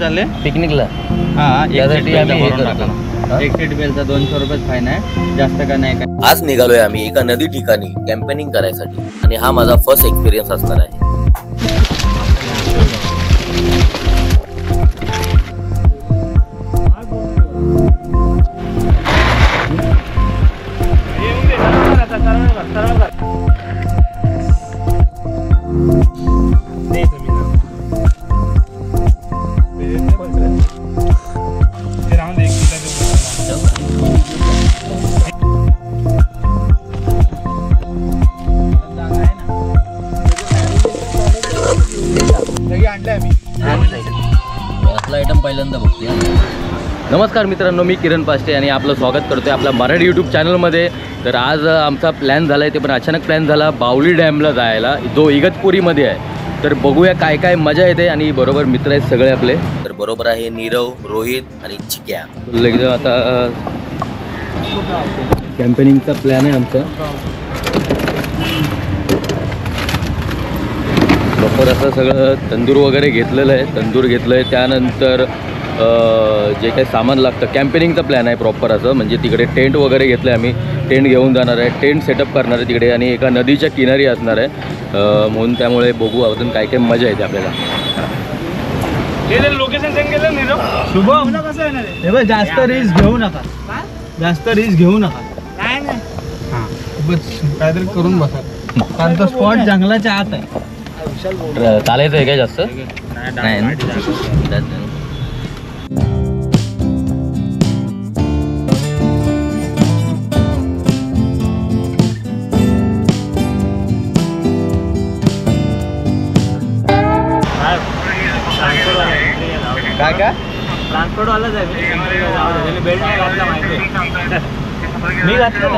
चालले? पिकनिकला. हां, त्यासाठी आम्ही हे करतो. एक सीट बेलचा 200 रुपये फाईन आहे, जास्त का नाही काय. आज निघालोय आम्ही एका नदी ठिकाणी कॅम्पेनिंग करायसाठी आणि हा माझा फर्स्ट एक्सपिरियन्स असणार आहे. आयटम पहिल्यांदा बघतोय. नमस्कार मित्रांनो, मी किरण पाष्टे आणि आपलं स्वागत करतोय आपल्या मराठी यूट्यूब चॅनलमध्ये. तर आज आमचा प्लॅन झाला आहे, ते पण अचानक प्लॅन झाला बावली डॅमला जायला, जो इगतपुरीमध्ये आहे. तर बघूया काय काय मजा येते आणि बरोबर मित्र आहेत सगळे आपले. तर बरोबर आहे नीरव, रोहित आणि चिक्या. एकदम आता कॅम्पेनिंगचा प्लॅन आहे आमचा. प्रॉपर असं सगळं तंदूर वगैरे घेतलेलं आहे, तंदूर घेतलं आहे. त्यानंतर जे काही सामान लागतं, कॅम्पेनिंगचा प्लॅन आहे प्रॉपर असं. म्हणजे तिकडे टेंट वगैरे घेतले आम्ही, टेंट घेऊन जाणार आहे, टेंट सेटअप करणार आहे तिकडे आणि एका नदीच्या किनारी असणार आहे म्हणून. त्यामुळे बघू अजून काय काय मजा येते आपल्याला. लोकेशन सेंड केलं नीरव. शुभम कसं आहे ना रे, जास्त रिस्क घेऊ नका, जास्त रिस्क घेऊ नका. काय नाही, हां बस काहीतरी करून बसा, कारण तो स्पॉट जंगलाच्या आत आहे. चालायचं आहे काय जास्त नाही. काय काय ट्रान्सपोर्ट वालाच आहे. बेल्ट नाही घातला माहिती, मी घातला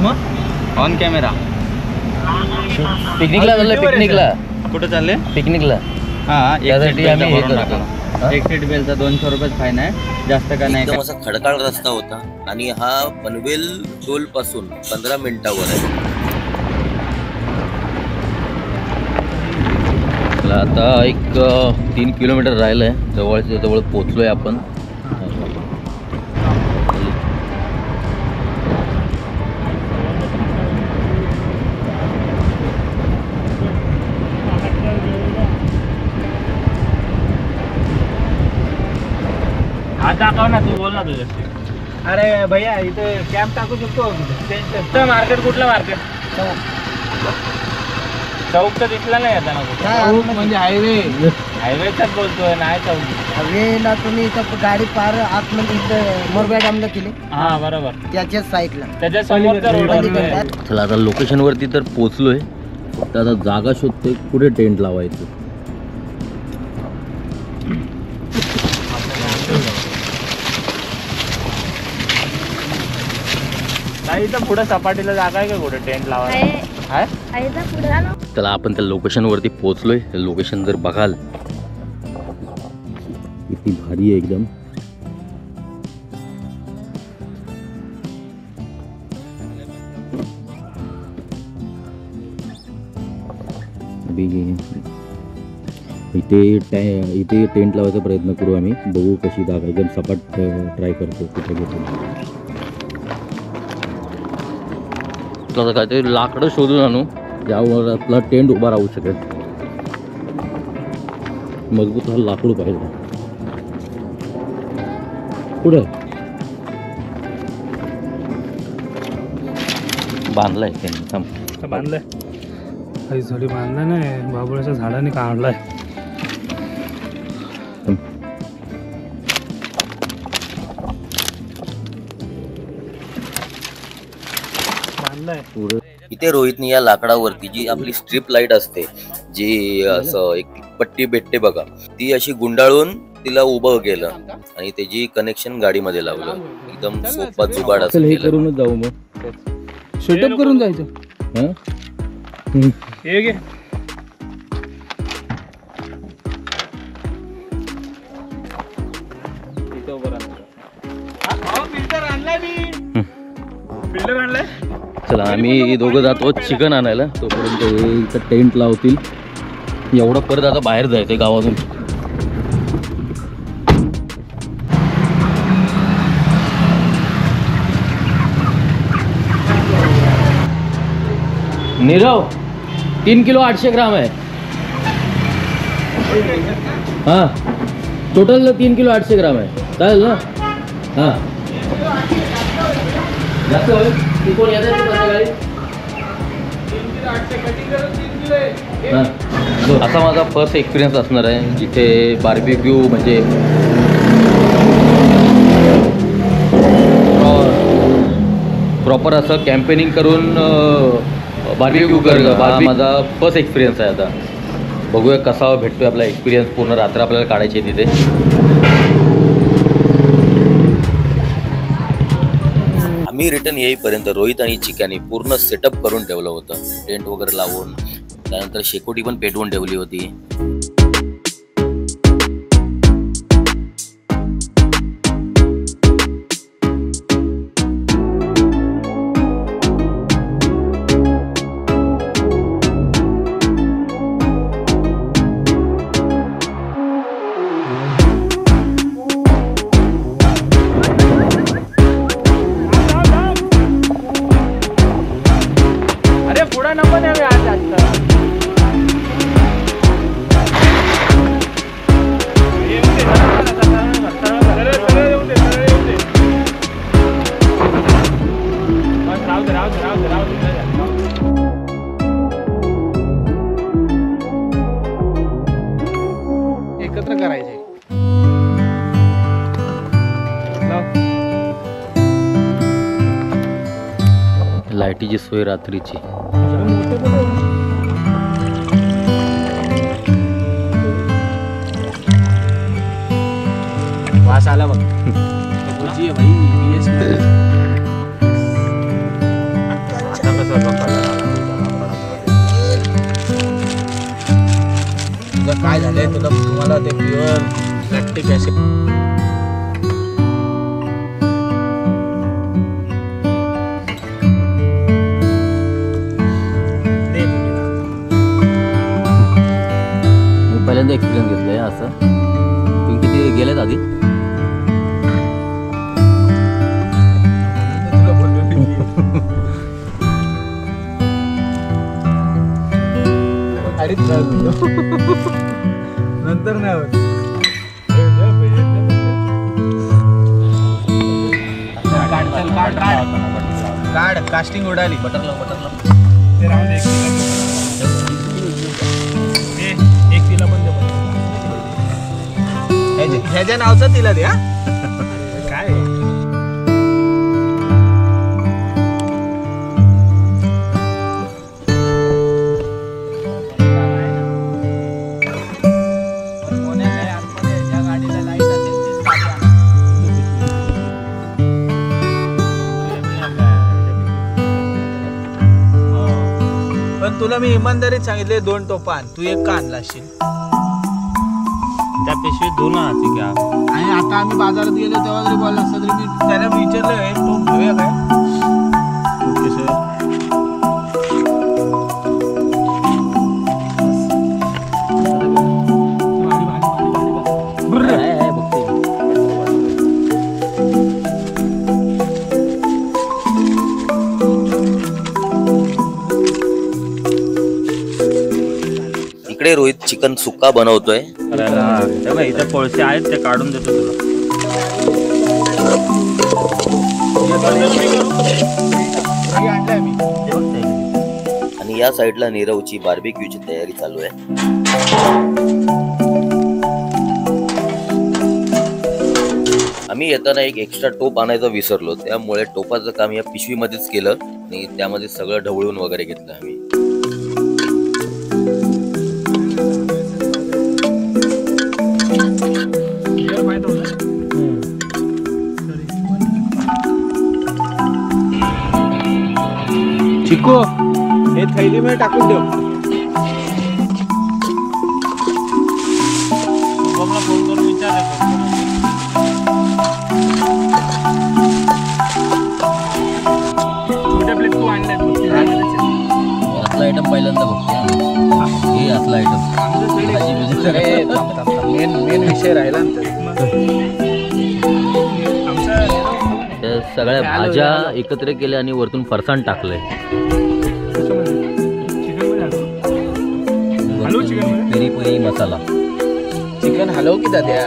मग ऑन कॅमेरा. पिकनिकला चाललंय, पिकनिकला. कुठं चालले? पिकनिकला. हां, त्यासाठी आम्ही हे करतो. एक सीट बेलचा 200 रुपये फाईन आहे, जास्त का नाही. एकदम असा खडकाळ रस्ता होता आणि हा पनवेल टोल पासून 15 मिनिटावर आहे. आता एक 3 किलोमीटर राहिलं आहे, जवळच्या जवळ पोचलोय आपण. दाखव ना, तू बोल ना तुझ्याशी. अरे भैया इथे कॅम्प टाकू शकतो. मार्केट कुठलं मार्केट? चौक तर दिसला नाही आता ना. म्हणजे हायवेचाच बोलतोय, नाही चौक. हवेला तुम्ही इथं गाडी पार आतमध्ये इथं मोरबा डॅमला केली. हा बरोबर, त्याच्याच साईडला, त्याच्या समोरचा रोड. चला आता लोकेशनवरती तर पोचलोय. फक्त आता जागा शोधतोय कुठे टेंट लावायचं. इथं पुढे सपाटीला जागा आहे का कुठे टेंट लावायला? चला आपण त्या लोकेशनवरती पोहोचलोय. लोकेशन जर बघाल किती भारी आहे एकदम. इथे टेंट लावायचा प्रयत्न करू आम्ही. बघू कशी जागा, एकदम सपाट ट्राय करतो कुठे घेतो. काहीतरी लाकडं शोधून आणू ज्यावर आपला टेंट उभा राहू शकेल. मजबूत हा लाकूड पाहिजे. पुढे बांधलाय त्यांनी, बांधलाय काही झाडी बांधला नाही, बाबुळाच्या झाडाने काढलाय. इथे रोहितने या लाकडावरती जी आपली स्ट्रीप लाईट असते, जी असं एक पट्टी भेटते बघा, ती अशी गुंडाळून तिला उभं केलं आणि त्याची कनेक्शन गाडीमध्ये लावलं. एकदम सोपा जुगाड असं हे करूनच जाऊ मग, सेटअप करून जायचं. चला आम्ही दोघं जातो चिकन आणायला. तोपर्यंत इथं टेंट लावतील. एवढं परत आता बाहेर जायचंय गावातून. नीरव 3 किलो 800 ग्राम आहे. हां टोटल 3 किलो 800 ग्राम आहे. चालेल ना? हां जास्त होईल. ती कोण येत आहे संध्याकाळी? हां असा माझा फर्स्ट एक्सपिरियन्स असणार आहे जिथे बार्बिक्यू म्हणजे प्रॉपर असं कॅम्पेनिंग करून बार्बिक्यू हा माझा फर्स्ट एक्सपिरियन्स आहे. आता बघूया कसा भेटतोय आपला एक्सपिरियन्स. पूर्ण रात्र आपल्याला काढायची आहे तिथे. आम्ही रिटर्न येईपर्यंत रोहित आणि चिक्याने पूर्ण सेटअप करून ठेवलं होतं. टेंट वगैरे लावून त्यानंतर शेकोटी पण पेटवून ठेवली होती. एकत्र करायचे. लाईटीची सोय रात्रीची. वास आला बघ. तुझं काय झालंय? तुम्हाला ते प्युअर लॅक्टिक ऍसिड मी पहिल्यांदा एक्सपिरियन्स घेतलंय असं. तुम्ही किती गेलेत आधी? नंतर नाही होत. काढ कास्टिंग उडाली. बटरला एक तिला बंद ह्याच्या नावचा तिला द्या. काय तुला मी इमानदारीत सांगितले 2 टोपा आण. तू एक का आणला असशील? त्या पिशवीत 2 आहात का? आणि आता आम्ही बाजारात गेलो तेव्हा जरी बोलला असता तरी मी त्याला विचारलं एक टोप घेऊया काय? Okay sir. इकडे रोहित चिकन सुक्का बनवतोय. इथे कोळसे आहेत ते काढून देतो तुला. आणि या साईडला नीरवची बार्बिक्यूची तयारी चालू आहे. आम्ही येताना एक एक्स्ट्रा टोप आणायचा विसरलो, त्यामुळे टोपाचं काम या पिशवीमध्येच केलं आणि त्यामध्ये सगळं ढवळून वगैरे घेतलं आम्ही. चिको हे थैलीमध्ये टाकून देऊ. फोन करून विचार. तू आणलाय असला आयटम पहिल्यांदा बघते. हे असला आयटम मेन विषय राहिला. त्या सगळ्या भाज्या एकत्र केल्या आणि वरतून फरसाण टाकलंय. पेरी पेरी मसाला. चिकन हलव की दाद्या.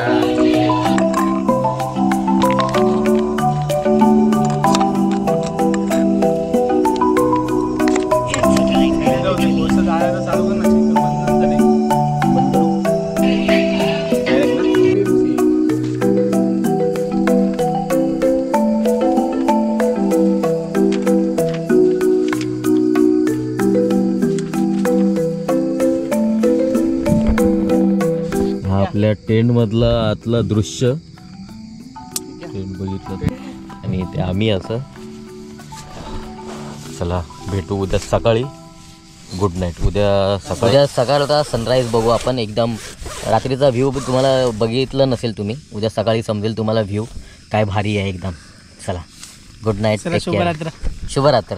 आपल्या टेंट मधला आतलं दृश्य टेंट बघितलं आणि ते आम्ही असं. चला भेटू उद्या सकाळी. Good night. उद्या सकाळचा सनराईज बघू आपण. एकदम रात्रीचा व्ह्यू तुम्हाला बघितलं नसेल तुम्ही, उद्या सकाळी समजेल तुम्हाला व्ह्यू काय भारी आहे एकदम. चला गुड नाईट. शुभरात्र. शुभरात्र.